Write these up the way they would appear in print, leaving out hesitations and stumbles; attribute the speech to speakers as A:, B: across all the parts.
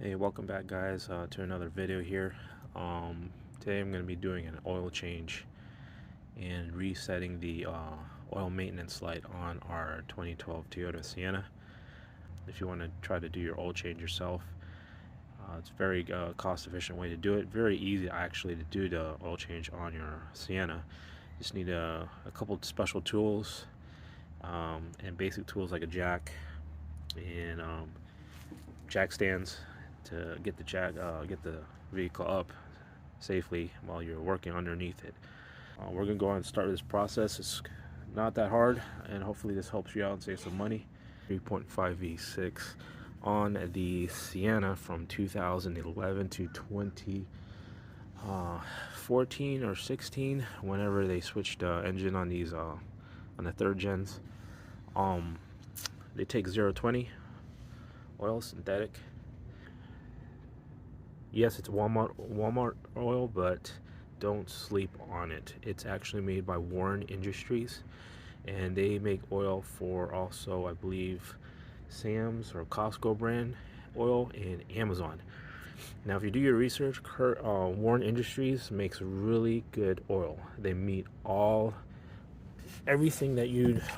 A: Hey, welcome back guys to another video here. Today I'm going to be doing an oil change and resetting the oil maintenance light on our 2012 Toyota Sienna. If you want to try to do your oil change yourself, it's a very cost efficient way to do it. Very easy actually to do the oil change on your Sienna. Just need a couple special tools and basic tools like a jack and jack stands to get the vehicle up safely while you're working underneath it. We're gonna go ahead and start this process. It's not that hard, and hopefully this helps you out and save some money. 3.5 V6 on the Sienna from 2011 to 2014 or 16, whenever they switched engine on these on the third gens. They take 020 oil, synthetic. Yes, it's Walmart oil, but don't sleep on it. It's actually made by Warren Industries, and they make oil for also, I believe, Sam's or Costco brand oil and Amazon. Now, if you do your research, Warren Industries makes really good oil. They meet everything that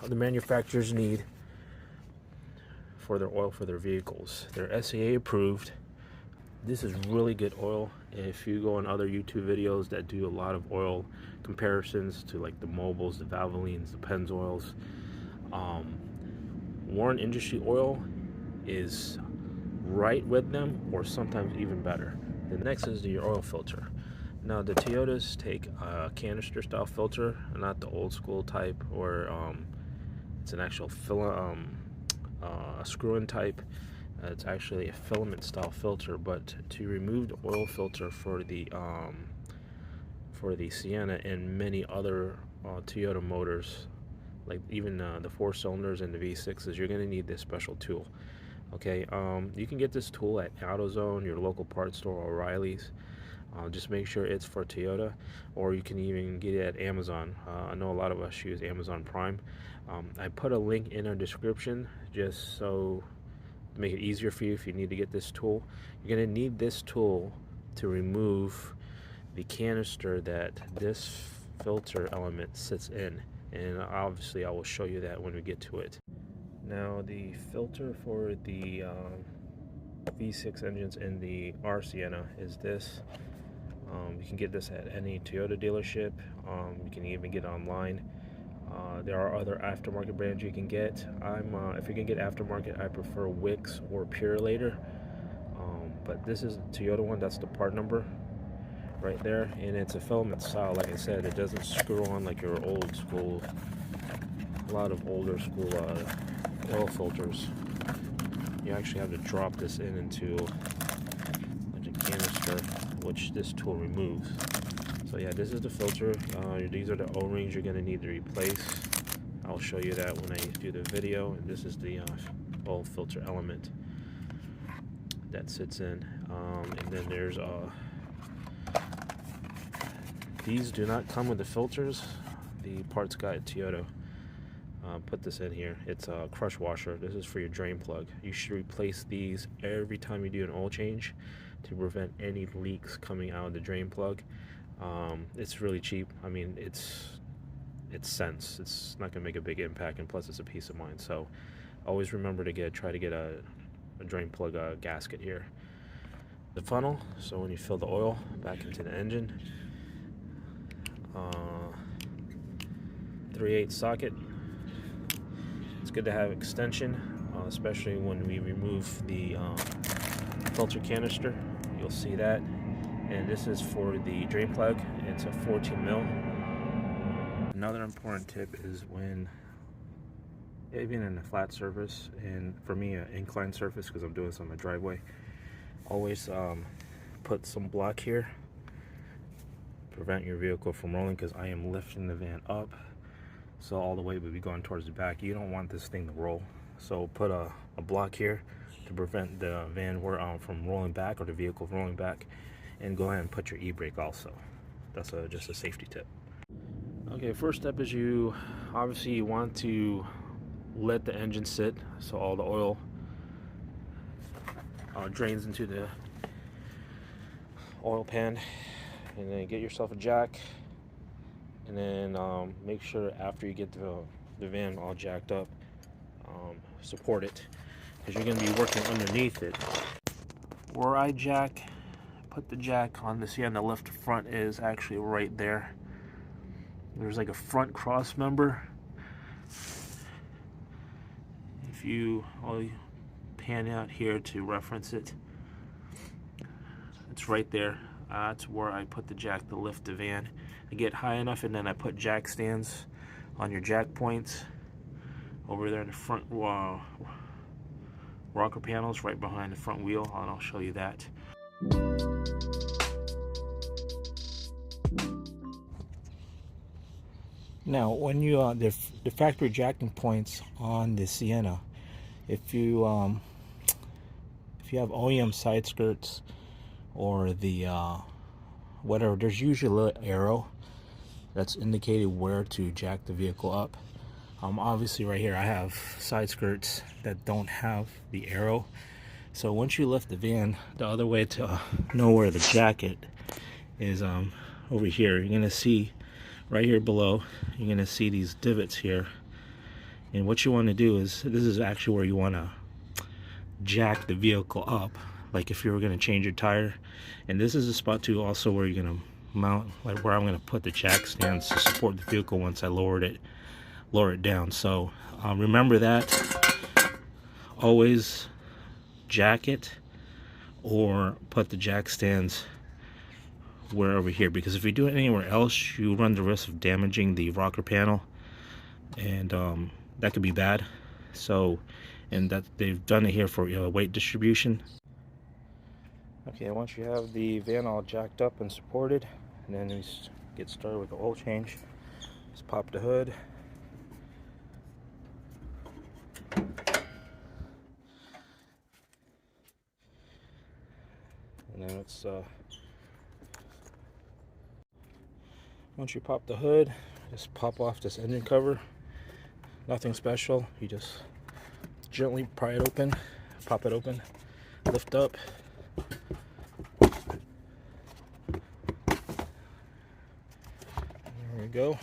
A: the manufacturers need for their oil for their vehicles. They're SAA approved. This is really good oil. If you go on other YouTube videos that do a lot of oil comparisons to like the Mobiles, the Valvolines, the Pennzoils, Warren Industry oil is right with them, or sometimes even better. The next is your oil filter. Now the Toyotas take a canister style filter, not the old school type, or it's an actual screw-in type. It's actually a filament style filter, but to remove the oil filter for the Sienna and many other Toyota motors, like even the 4 cylinders and the V6s, you're going to need this special tool. Okay, you can get this tool at AutoZone, your local parts store, or O'Reilly's. Just make sure it's for Toyota, or you can even get it at Amazon. I know a lot of us use Amazon Prime. I put a link in our description just so to make it easier for you if you need to get this tool. You're going to need this tool to remove the canister that this filter element sits in, and obviously I will show you that when we get to it. Now the filter for the V6 engines in the R Sienna is this. You can get this at any Toyota dealership. You can even get it online. There are other aftermarket brands you can get. If you can get aftermarket, I prefer Wix or Purelator. But this is the Toyota one. That's the part number right there, and it's a filament style. Like I said, it doesn't screw on like your old school. A lot of older school oil filters. You actually have to drop this into like a canister, which this tool removes. So yeah, this is the filter. These are the O-rings you're going to need to replace. I'll show you that when I do the video. And this is the oil filter element that sits in. And then there's these do not come with the filters. The parts guy at Toyota put this in here. It's a crush washer. This is for your drain plug. You should replace these every time you do an oil change to prevent any leaks coming out of the drain plug. It's really cheap. I mean, it's cents. It's not gonna make a big impact, and plus it's a peace of mind. So always remember to try to get a drain plug gasket here. The funnel, so when you fill the oil back into the engine, 3/8 socket. It's good to have extension, especially when we remove the filter canister. You'll see that. And this is for the drain plug. It's a 14 mil. Another important tip is when, even in a flat surface, and for me an inclined surface because I'm doing this on my driveway, always put some block here. Prevent your vehicle from rolling, because I am lifting the van up, so all the weight will be going towards the back. You don't want this thing to roll, so put a block here to prevent the van from rolling back, or the vehicle from rolling back. And go ahead and put your e-brake also. That's just a safety tip. Okay, first step is you want to let the engine sit, so all the oil drains into the oil pan. And then get yourself a jack, and then make sure after you get the van all jacked up, support it, because you're going to be working underneath it. Where I put the jack on the Sienna left front is actually right there. There's like a front cross member. If I'll pan out here to reference it. It's right there. That's where I put the jack to lift the van. I get high enough, and then I put jack stands on your jack points over there in the front rocker panels right behind the front wheel, and I'll show you that. Now, when you the factory jacking points on the Sienna, if you have OEM side skirts or the whatever, there's usually a little arrow that's indicating where to jack the vehicle up. Obviously right here I have side skirts that don't have the arrow, so once you lift the van, the other way to know where the jack it is over here. You're gonna see right here below, you're gonna see these divots here, and what you want to do is, this is actually where you want to jack the vehicle up, like if you were going to change your tire. And this is a spot too also where you're going to mount, like where I'm going to put the jack stands to support the vehicle once I lower it down. So remember that, always jack it or put the jack stands where over here, because if you do it anywhere else, you run the risk of damaging the rocker panel, and that could be bad. So, and that they've done it here for weight distribution. Okay, once you have the van all jacked up and supported, and then we get started with the oil change. Just pop the hood. And then it's once you pop the hood, just pop off this engine cover. Nothing special. You just gently pry it open, pop it open, lift up. There we go.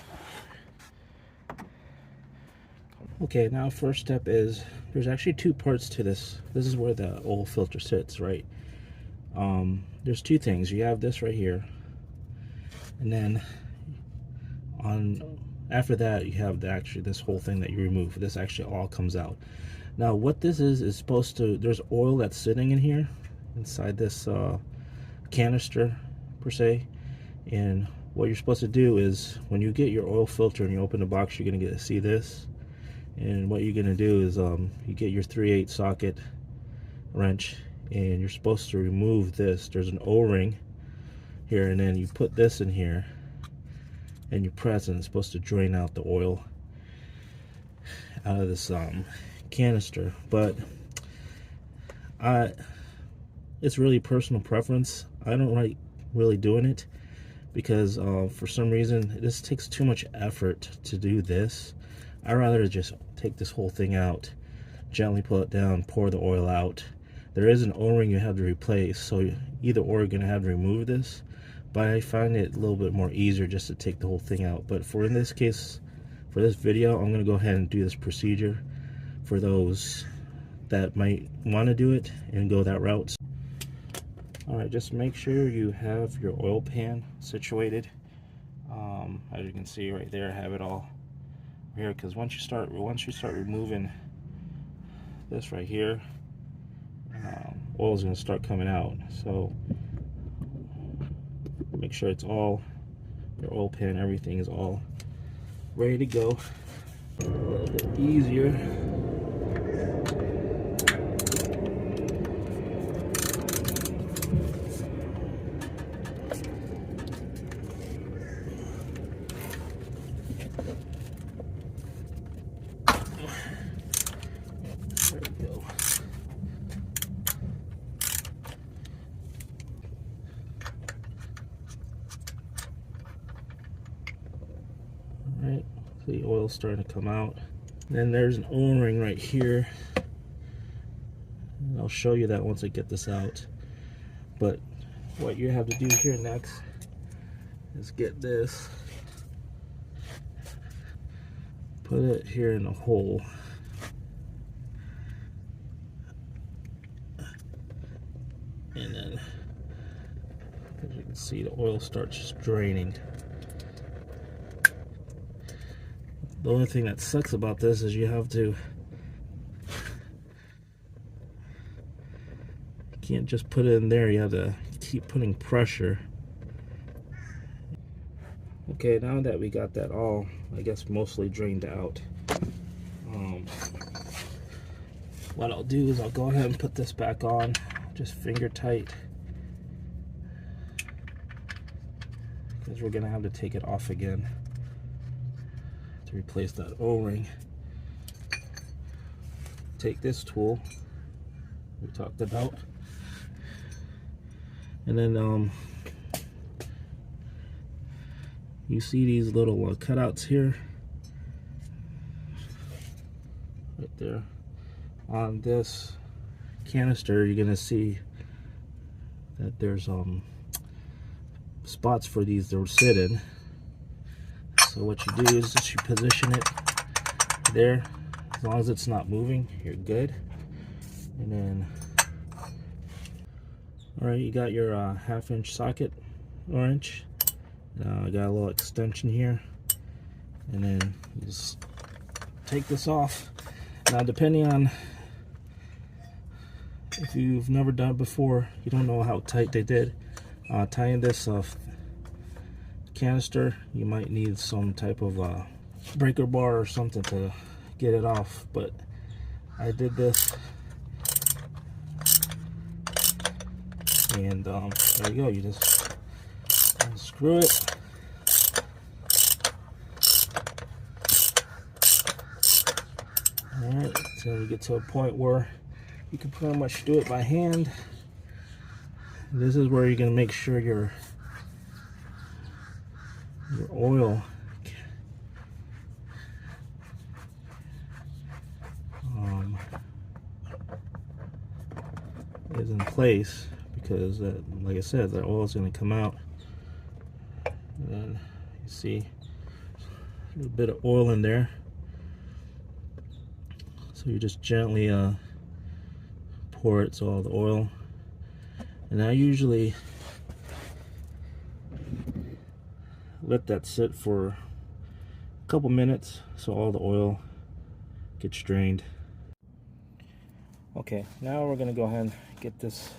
A: Okay, now first step is, there's actually two parts to this. This is where the oil filter sits, right? There's two things. You have this right here, and then after that you have this whole thing that you remove. This actually all comes out. Now what this is supposed to, there's oil that's sitting in here inside this canister per se, and what you're supposed to do is, when you get your oil filter and you open the box, you're gonna get to see this. And what you're gonna do is you get your 3/8 socket wrench, and you're supposed to remove this. There's an O-ring here, and then you put this in here and you press, and it's supposed to drain out the oil out of this canister. But it's really personal preference. I don't like really doing it, because for some reason this takes too much effort to do this. I'd rather just take this whole thing out, gently pull it down, pour the oil out. There is an O-ring you have to replace, so either or you're gonna have to remove this, but I find it a little bit more easier just to take the whole thing out. But in this case, for this video, I'm gonna go ahead and do this procedure for those that might want to do it and go that route. Alright, just make sure you have your oil pan situated. As you can see right there, I have it all here, because once you start removing this right here, oil is going to start coming out. So make sure it's all, your oil pan, everything is all ready to go. A little bit easier. There we go. Alright, so the oil's starting to come out. Then there's an O-ring right here.
B: And I'll show you that once I get this out. But what you have to do here next is get this, put it here in a hole, and then as you can see, the oil starts draining. The only thing that sucks about this is you have to, you can't just put it in there, you have to keep putting pressure. Okay, now that we got that all, I guess, mostly drained out, what I'll do is I'll go ahead and put this back on, just finger tight, because we're gonna have to take it off again to replace that O-ring. Take this tool we talked about, and then you see these little cutouts here, right there. On this canister, you're gonna see that there's spots for these to sit in. So what you do is just you position it there. As long as it's not moving, you're good. And then, all right, you got your 1/2-inch socket, or inch. I got a little extension here, and then you just take this off. Now, depending on if you've never done it before, you don't know how tight they did. Tying this canister, you might need some type of breaker bar or something to get it off, but I did this, and there you go. You just unscrew it. Alright, so you get to a point where you can pretty much do it by hand. This is where you're going to make sure your oil is in place, because like I said, the oil is going to come out. And then you see a little bit of oil in there, so you just gently pour it, so all the oil. And I usually let that sit for a couple minutes so all the oil gets drained. Okay, now we're going to go ahead and get this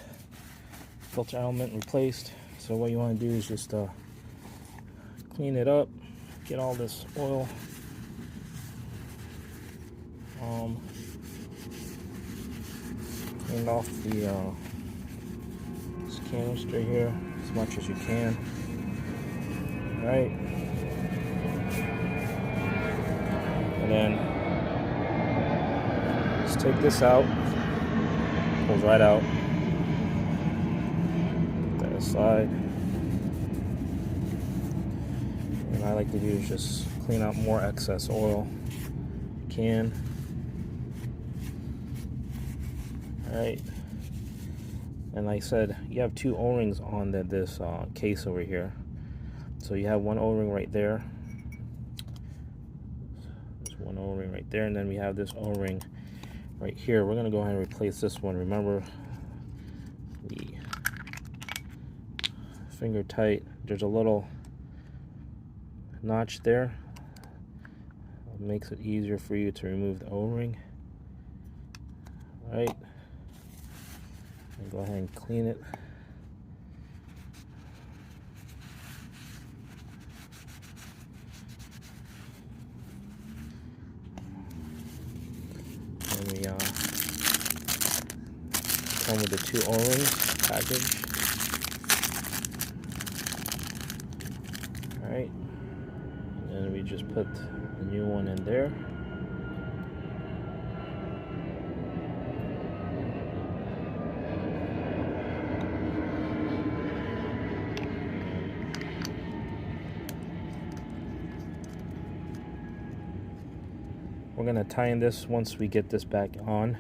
B: filter element replaced. So what you want to do is just clean it up, get all this oil clean off the this canister here as much as you can. Right, and then just take this out. Pulls right out. Put that aside. And what I like to do is just clean out more excess oil. Can. Alright. And like I said, you have 2 O-rings on this case over here. So you have one O-ring right there. There's one O-ring right there, and then we have this O-ring right here. We're gonna go ahead and replace this one. Remember, the finger tight. There's a little notch there. It makes it easier for you to remove the O-ring. Right. And go ahead and clean it. And we come with the 2 O-rings package. Alright. And then we just put the new one in there. We're going to tie in this once we get this back on.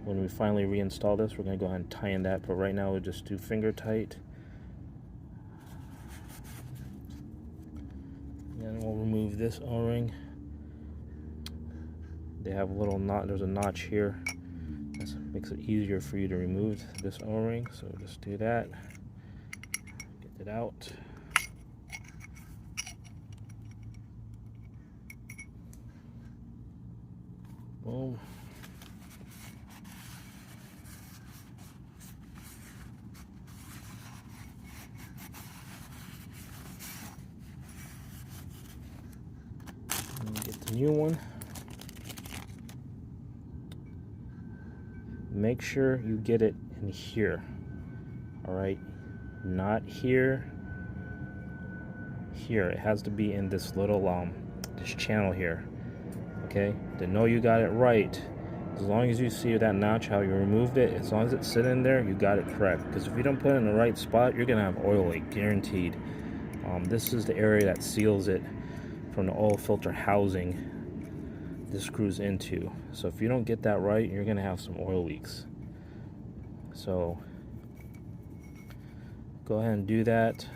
A: when we finally reinstall this, we're going to go ahead and tighten that, but right now we'll just do finger tight. And we'll remove this O-ring. They have a little knot, there's a notch here. This makes it easier for you to remove this O-ring, so just do that. Get it out. Boom. And get the new one. Make sure you get it in here. All right, not here. Here, it has to be in this little this channel here. Okay, to know you got it right, as long as you see that notch, how you removed it, as long as it's sitting there, you got it correct. Because if you don't put it in the right spot, you're gonna have oil leak, guaranteed. This is the area that seals it from the oil filter housing this screws into. So if you don't get that right, you're gonna have some oil leaks. So go ahead and do that.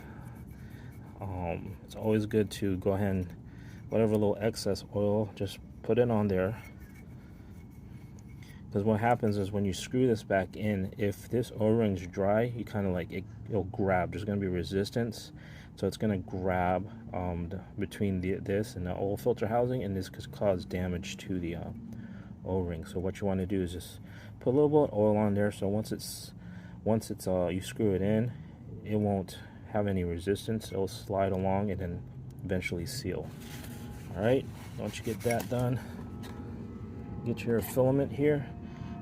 A: It's always good to go ahead and whatever little excess oil, just put it on there. Because what happens is when you screw this back in, if this O-ring's dry, you kind of like it'll grab. There's going to be resistance, so it's going to grab between this and the oil filter housing, and this could cause damage to the O-ring. So what you want to do is just put a little bit of oil on there, so once it's you screw it in, it won't have any resistance. It'll slide along and then eventually seal. All right, once you get that done, get your filament here.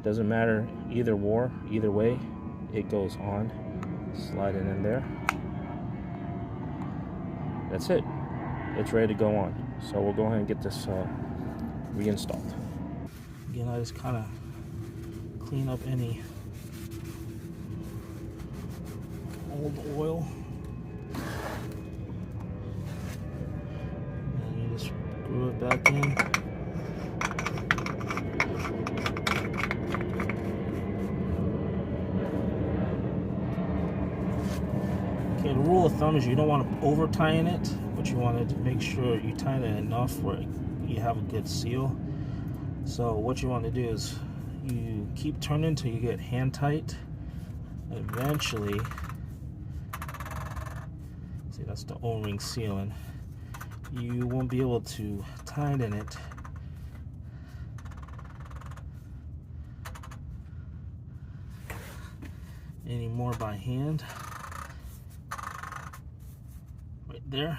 A: Doesn't matter either way, it goes on. Slide it in there. That's it. It's ready to go on. So we'll go ahead and get this reinstalled.
B: Again, I just kind of clean up any old oil. And you just screw it back in. Okay, the rule of thumb is you don't want to over tighten it, but you want to make sure you tighten it enough where you have a good seal. So what you want to do is you keep turning until you get hand tight. Eventually, see, that's the O-ring sealing. You won't be able to tighten it anymore by hand. Right there.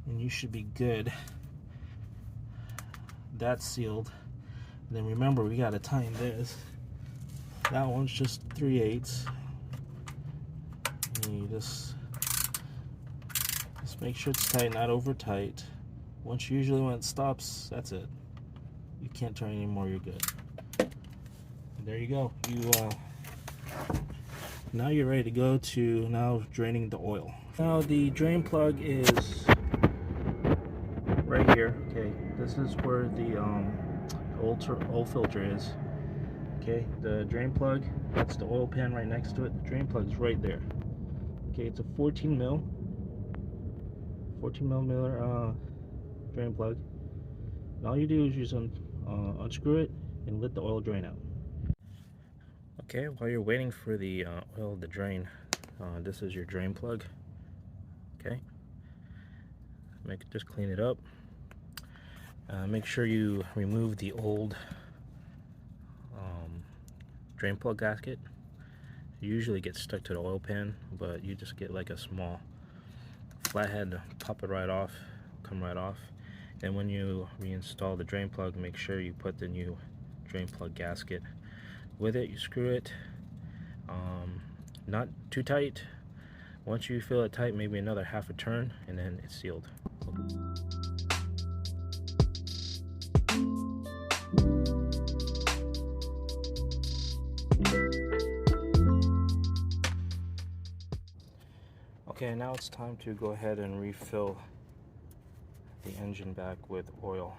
B: And you should be good. That's sealed. And then remember, we got to tighten this. That one's just 3/8. And you just make sure it's tight, not over tight. Usually when it stops, that's it. You can't turn anymore, you're good. And there you go. Now you're ready to go to now draining the oil. Now the drain plug is right here. Okay, this is where the oil filter is. Okay, the drain plug, that's the oil pan right next to it. The drain plug is right there. Okay, it's a 14 millimeter drain plug. And all you do is just unscrew it and let the oil drain out.
A: Okay, while you're waiting for the oil to drain, this is your drain plug. Okay, just clean it up. Make sure you remove the old drain plug gasket. It usually gets stuck to the oil pan, but you just get like a small flathead to pop it right off, come right off. And when you reinstall the drain plug, make sure you put the new drain plug gasket with it. You screw it, not too tight. Once you feel it tight, maybe another half a turn, and then it's sealed. Okay, now it's time to go ahead and refill the engine back with oil.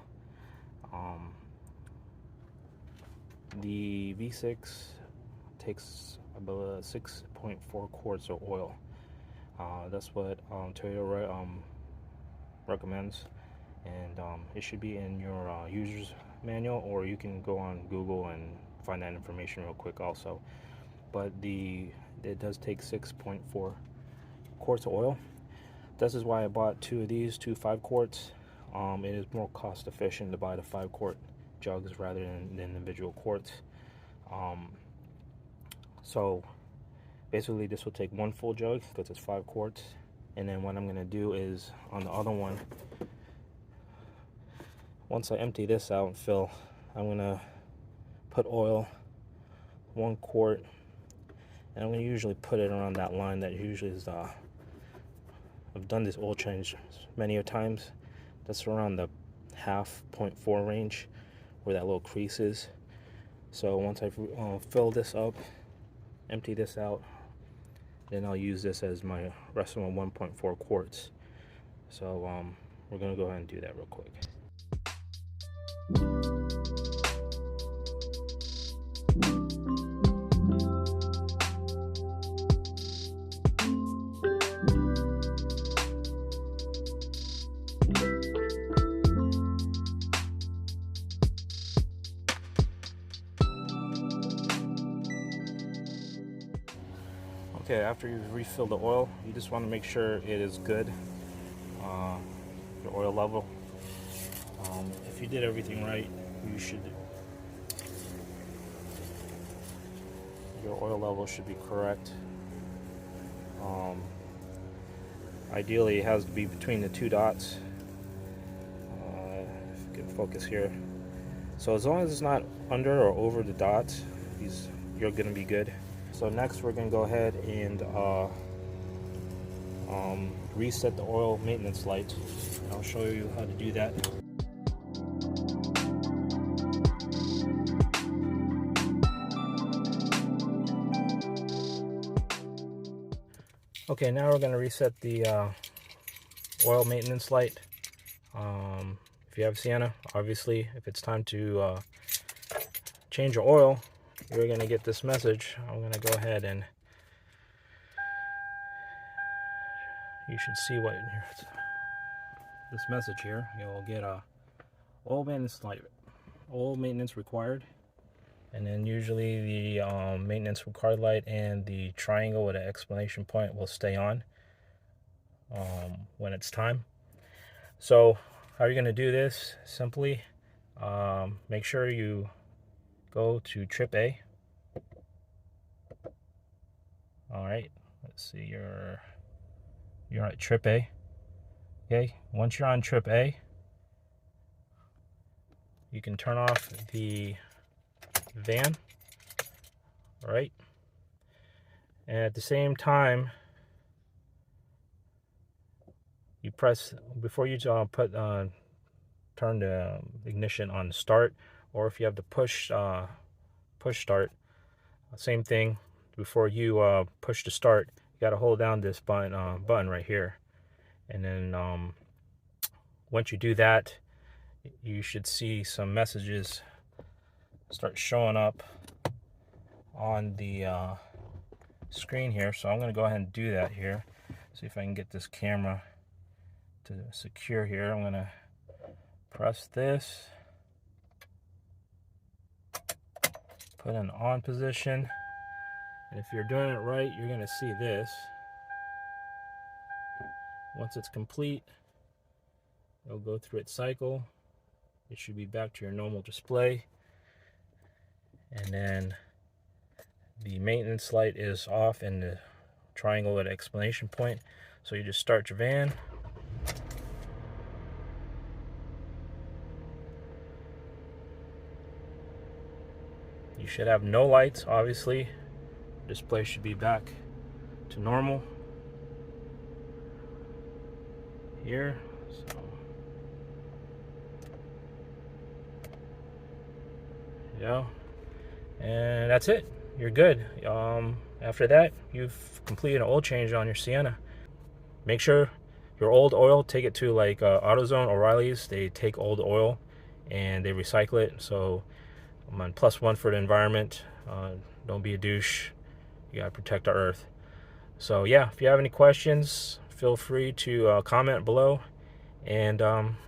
A: The V6 takes about 6.4 quarts of oil. That's what Toyota recommends, and it should be in your user's manual, or you can go on Google and find that information real quick also. But it does take 6.4 quarts of oil. This is why I bought two of these, 5 quarts. It is more cost efficient to buy the 5 quart jugs rather than the individual quarts. So basically this will take 1 full jug because it's 5 quarts. And then what I'm going to do is on the other one, once I empty this out and fill, I'm going to put oil, 1 quart, and I'm going to usually put it around that line that usually is, I've done this oil change many a times. That's around the 0.4 range where that little crease is. So once I fill this up, empty this out, then I'll use this as my rest of my 1.4 quarts. So we're gonna go ahead and do that real quick. Okay, after you refill the oil, you just want to make sure it is good, your oil level. If you did everything right, your oil level should be correct. Ideally, it has to be between the 2 dots. If you can focus here. So as long as it's not under or over the dots, you're going to be good. So next we're going to go ahead and reset the oil maintenance light. I'll show you how to do that. Okay, now we're going to reset the oil maintenance light. If you have Sienna, obviously, if it's time to change your oil, you're going to get this message. I'm going to go ahead and you should see what this message here. You'll get a oil maintenance light, oil maintenance required, and then usually the maintenance required light and the triangle with an exclamation point will stay on when it's time. So how are you going to do this? Simply make sure you go to trip A. All right, let's see, you're at trip A. Okay, once you're on trip A, you can turn off the van. All right, and at the same time, you press, before you turn the ignition on start, or if you have the push start, same thing. Before you push to start, you got to hold down this button right here, and then once you do that, you should see some messages start showing up on the screen here. So I'm going to go ahead and do that here. See if I can get this camera to secure here. I'm going to press this, put in on position, and if you're doing it right, you're going to see this. Once it's complete, it'll go through its cycle. It should be back to your normal display, and then the maintenance light is off and the triangle with exclamation point. So you just start your van. You should have no lights, obviously. Display should be back to normal here. So yeah, and that's it. You're good. After that, you've completed an oil change on your Sienna. Make sure your old oil, take it to like AutoZone, O'Reilly's. They take old oil and they recycle it. So I'm on +1 for the environment. Don't be a douche. You gotta protect our earth. So yeah, if you have any questions, feel free to comment below, and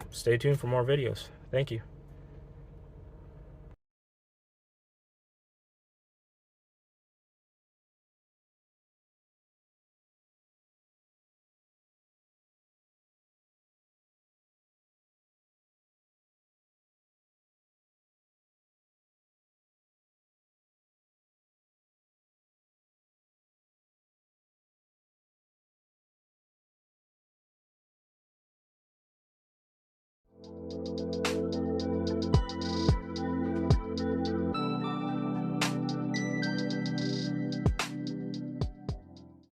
A: stay tuned for more videos. Thank you.